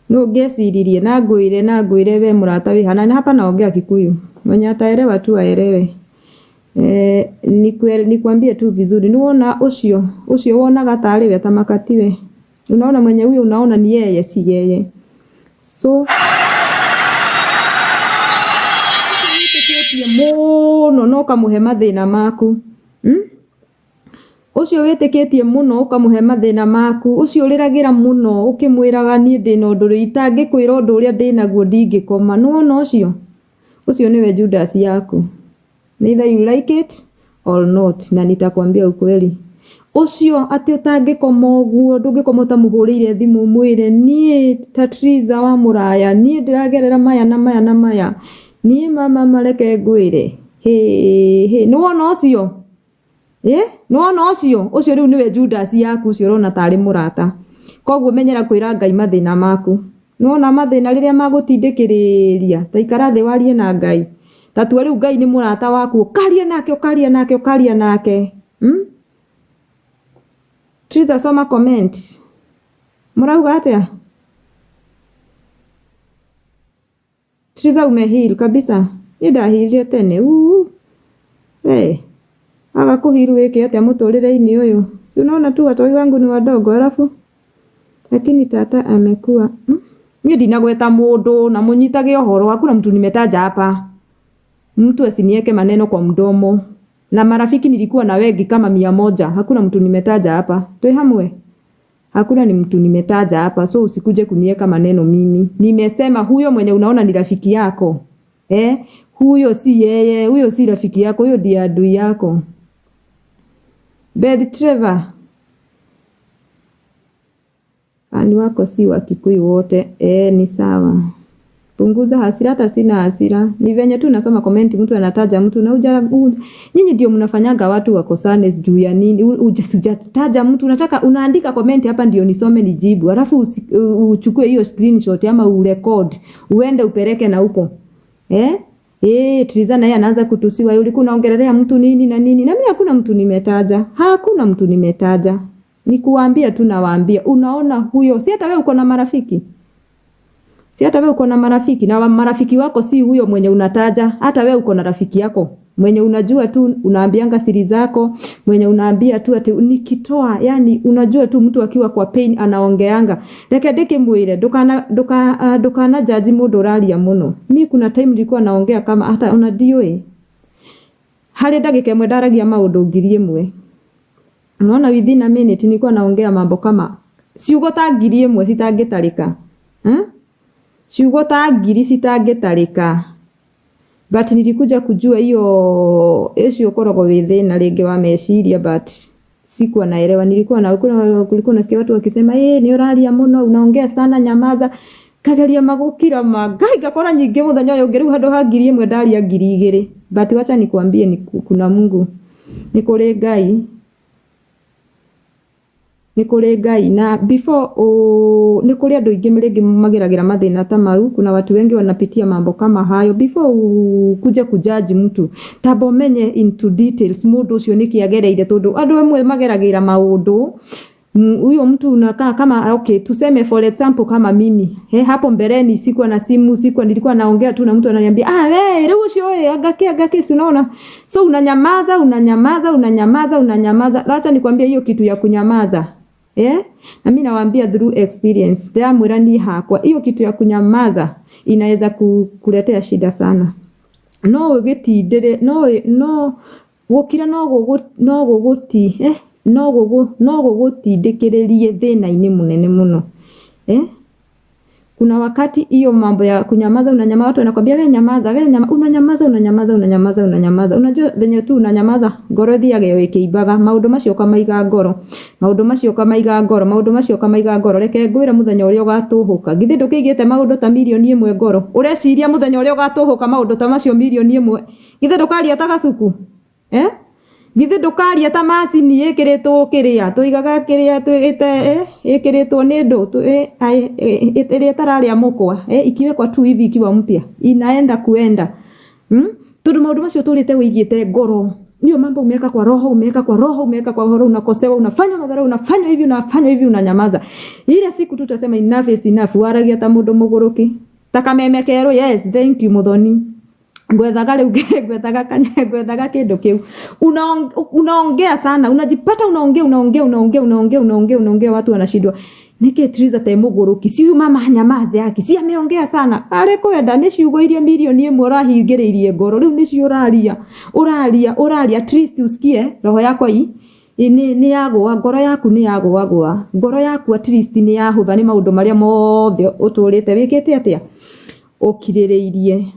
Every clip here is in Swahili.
no ngeciririe na ngwire we murata wi hana hapa naongea Kikuyu mwenye ataelewa tu aelewe. Nikwambie tu vizuri, niona ucio wonaga tari we tamakatiwe, unaona mwenye huyo unaona ni yeye si yeye. So muno no kamuhe mathina maku. Ucio witikitie muno ukamuhe mathina maku, ucio uriragira muno ukimwiraga nie ndina undu itangikwira undu uria ndinaguo ndingikoma. Nuona ucio niwe Judas yaku. Neither you like it or not, na nitakwambia ukweli. Ucio ati utangikoma uguo ndungikoma utamuhurire thimu mwire nie Tatriza wa Muraya nie ndiragerera maya na maya na maya nie mama mareke ngwire nuona ucio nuona ucio riu niwe Judas yaku ucio rona tari murata. Koguo menyera kwira Ngai mathina maku. Nuona mathina riria magutindikiriria ta ikara thi warie na Ngai. Tatua riu Ngai ni murata waku, ukaria nake. Triza soma comment. Murauga atia? Triza umehil kabisa. Ndahilire tene. Aga kuhiru wiki atia muturire-ini uyu. Si unaona tu watoi wangu ni wadogo alafu. Lakini tata amekuwa. Mimi ndinagweta mundu na munyitage uhoro, hakuna mtu nimetaja hapa. Mtu asinieke maneno kwa mdomo. Na marafiki nilikuwa na wengi kama 100, hakuna mtu nimetaja hapa. Toi hamwe. Hakuna ni mtu nimetaja hapa, so usikuje kunieka maneno mimi. Nimesema huyo mwenye unaona ni rafiki yako. Huyo si yeye, huyo si rafiki yako, huyo ndiye adui yako. Beth Trevor. Ani wako si wa Kikuyu wote. Ni sawa. Punguza hasira, hata sina hasira. Ni venye tu nasoma comment mtu anataja mtu na nyinyi ndio mnafanyaga watu wakosane juu ya nini? Hujataja mtu, unataka unaandika comment hapa ndio nisome nijibu. Alafu uchukue hiyo screenshot ama urecord, uende upeleke na huko. Triza naye anaanza kutusiwa, ulikuwa unaongelea mtu nini na nini? Na mimi hakuna mtu nimetaja. Hakuna mtu nimetaja. Nikuambia tu nawaambia, unaona huyo, si hata wewe uko na marafiki. Si hata wewe uko na marafiki na marafiki wako si huyo mwenye unataja. Hata wewe uko na rafiki yako mwenye unajua tu unaambianga siri zako, mwenye unaambia tu ati nikitoa, yani unajua tu mtu akiwa kwa pain anaongeanga. Reke mwire dokana jaji mundu raria muno. Mimi kuna time nilikuwa naongea kama hata unadio hali ndagika imwe ndaragia maundu ngiri imwe. Unaona within a minute nilikuwa naongea mambo kama ciugo ta ngiri imwe citangitarika. Ciugo ta ngiri citangitarika. But nilikuja kujua hiyo issue korogo within ringi wa meciria, but sikuwa naelewa. Nilikuwa na kulikuwa nasikia watu wakisema ni uraria muno, unaongea sana, nyamaza. Kageria magukira magai gakora nyingi muthenya uyu ngiru handu ha ngiri imwe ndaria ngiri igiri. But wacha nikwambie ni kuna Mungu. Ni kuri Ngai. Ni kuri Ngai na before ni kuri andu ingi miringi magiragira mathina ta mau. Kuna watu wengi wanapitia mambo kama hayo. Before kuja kujaji mtu, tabo menye into details mundu ucio nikiagereire tondu andu amwe mageragira maundu. Huyo mtu unakaa kama okay, tuseme for example kama mimi. Hapo mbeleni sikuwa na simu, nilikuwa naongea tu na mtu ananiambia leo ucio agake si unaona. So unanyamaza. Acha nikwambie hiyo kitu ya kunyamaza. Na mimi nawaambia through experience. Ndamwira ni hakwa hiyo kitu ya kunyamaza inaweza kukuletea shida sana. No gitindire no gukira no guguti no gugutindikiririe thina-ini munene muno. Kuna wakati hiyo mambo ya kunyamaza, unanyamaza, watu wanakwambia wewe nyamaza, unanyamaza. Unajua venye tu unanyamaza ngoro thiage wikiibaga maundu macio kamaiga ngoro. Reke ngwira muthenya uria ugatuhuka. Githi ndukigite maundu ta milioni 1 ngoro. Ureciria muthenya uria ugatuhuka maundu ta macio milioni 1. Githi ndukaria ta gacuku. Githi ndukaria ta macini ikiritwo kiria tuigaga kiria twigite ikiritwo ni ndu iria tararia mukwa ikiwekwa tu hivi ikiwa mpya inaenda kuenda. Tundu maundu macio turite wigite ngoro hiyo mambo umeweka kwa roho, umeweka kwa roho, unakosewa, unafanya madhara, unafanya hivi, unanyamaza. Ile siku tu utasema enough is enough. Waragia ta mundu mugoroki. Takamemekero, yes, thank you Muthoni. Gwethaga riu gwethaga kanya gwethaga kindu kiu. Unaongea sana, unajipata unaongea, watu wanashindwa. Niki Triza te mugoroki, si mama nyamaze yake, si ameongea sana. Ale kwenda ni ciugo iria milioni imwe urahingiririe ngoro, riu ni cio uraria at least usikie roho yako ni yagwa, ngoro yaku ni yagwa, ngoro yaku at least ni yahutha ni maundu maria mothe uturite wikite atia ukirireirie.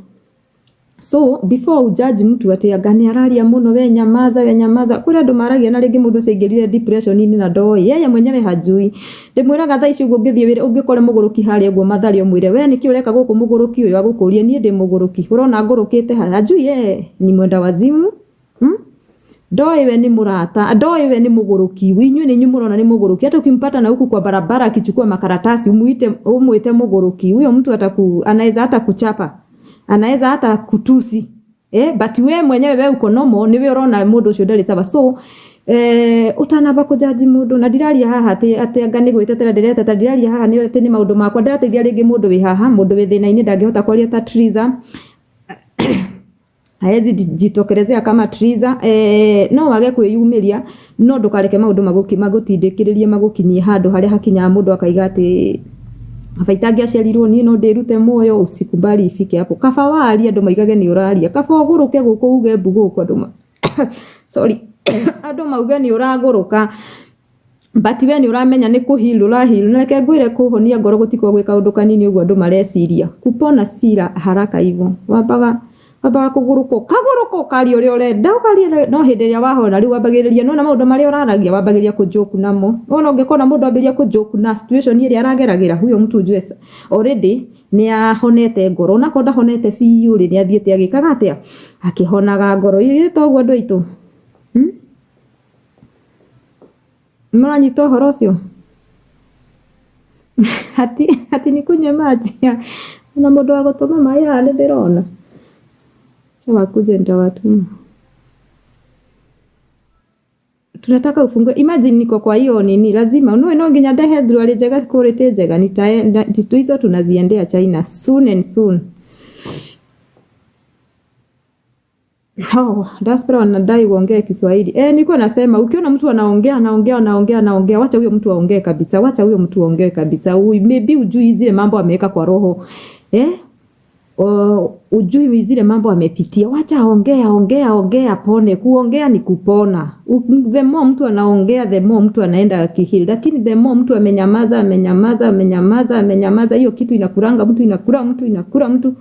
So before judge mtu ati agani araria muno, we nyamaza. Kuri andu maragia na ringi mundu cengerire depression ni na ndoi yeye mwenyewe hajui. Ndimwiraga tha ici ngithie wire ungikore mugoroki hari uguo mathari umwire we niki ureka guku mugoroki uyu agukurie ni ndi mugoroki urona ngurukite hajui ye ni mwenda wazimu. Ndoi we ni murata, ndoi we ni mugoroki, winyu ni nyumurona ni mugoroki. Hata ukimpata na huku kwa barabara akichukua makaratasi umuite mugoroki, huyo mtu anaweza hata kuchapa, anaweza hata kutusi. But we mwenyewe we uko nomo, niwe urona mundu ucio ndari sawa. So utanaba kujaji mundu na ndiraria haha ati ngani gwitetera ndireta ndiraria haha ni ati ni maundu makwa ndirateithia ringi mundu wi haha, mundu wi thina-ini ndangihota kwaria ta Triza. Haezi jitokerezea kama Triza. No wage kwiyumiria, no ndukareke maundu magutindikiririe magukinyie handu haria hakinya mundu akaiga ati abaitagi aciarirwo ni no ndirute moyo, usikubali ifike hapo. Kaba waria andu maigage ni uraria, kaba uguruke guku uge mbugu kwa andu sorry andu mauge ni uraguruka, but we ni uramenya ni kuhilu na reke ngwire kuhonia ngoro gutiko gwika undu kanini uguo andu mareciria kupona sira haraka hivyo. Wambaga kaguruko kari uri urenda ukari no hindi ria wahona riu wambagiriria no na maundu maria uraragia wambagiriria kujoku namo. Ona ungikona mundu ambiria kujoku na situation iria arageragira, huyo mtu ujue already ni ahonete ngoro, na konda honete fiu ri ni athiete agikaga atia akihonaga ngoro iri toguo andu aitu. Muranyita horo ucio hati ni kunywa maji na mundu wa gutuma mai haha ni ndirona sawa kuje ndawatuma. Tunataka ufungue. Imagine niko kwa hiyo nini, lazima no nginya ndehe ndwari njega quality njega nitae hizo tunaziendea China soon and soon. Diaspora wanadai uongee Kiswahili. Nilikuwa nasema ukiona mtu anaongea, wacha huyo mtu aongee kabisa. Maybe ujui zile mambo ameweka kwa roho. Ujui zile mambo amepitia. Wacha ongea pone. Kuongea ni kupona. The more mtu anaongea, the more mtu anaenda kihili. Lakini the more mtu amenyamaza, hiyo kitu inakuranga mtu, inakura mtu.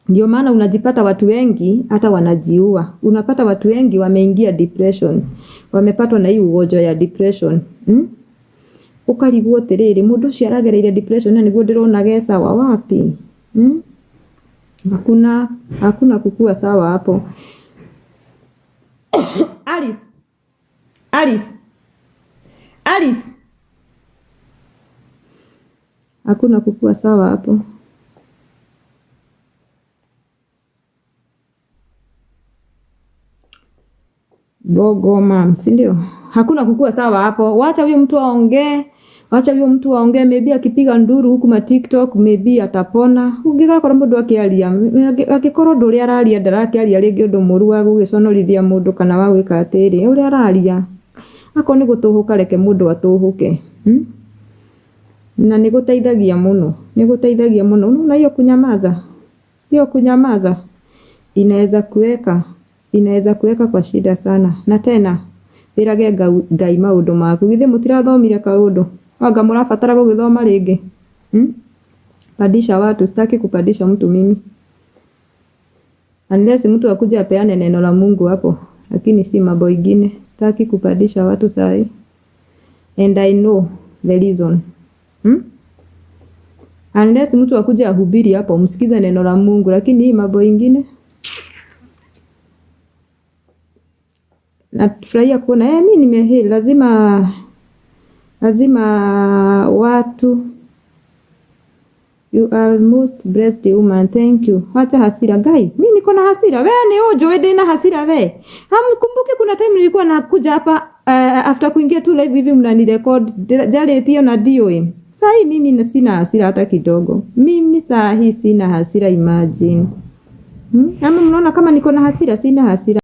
Ndio maana unajipata watu wengi hata wanajiua. Unapata watu wengi wameingia depression. Wamepatwa na hii ugonjwa ya depression. Ukarigwo tiriri mundu ucio aragereire depression na niguo ndirona ge sawa wapi? Hakuna kukua sawa hapo. Alice. Hakuna kukua sawa hapo. Gogo mam, si ndio? Hakuna kukua sawa hapo. Wacha huyo mtu aongee, maybe akipiga nduru huku ma TikTok maybe atapona. Ungika kwa mundu akiaria, akikoro nduri araria ndarakiaria ringi undu muru wa gugiconorithia mundu kana wa gwika atiri. Uri araria. Ako ni gutuhuka, reke mundu atuhuke. Na niguteithagia muno. Na hiyo kunyamaza inaweza kuweka kwa shida sana. Na tena wirage Ngai maundu maku. Githe mutirathomire kaundu. Anga murabatara gugithoma ringi. Padisha watu, sitaki kupadisha mtu mimi. Unless mtu akuja apeane neno la Mungu hapo. Lakini si mambo ingine. Sitaki kupadisha watu sahi. And I know the reason. Unless mtu akuja ahubiri hapo, msikize neno la Mungu, lakini hii mambo ingine. Nafurahia kuona mimi nimehili. Lazima watu. You are most blessed woman. Thank you. Wacha hasira guy. Mimi niko na hasira. Wewe ni ujo wewe na hasira wewe. Hamkumbuki kuna time nilikuwa nakuja hapa after kuingia tu live hivi mnanirecord jale Theo na Dio. Sasa hii mimi sina hasira hata kidogo. Mimi saa hii sina hasira, imagine. Ama mnaona kama niko na hasira? Sina hasira.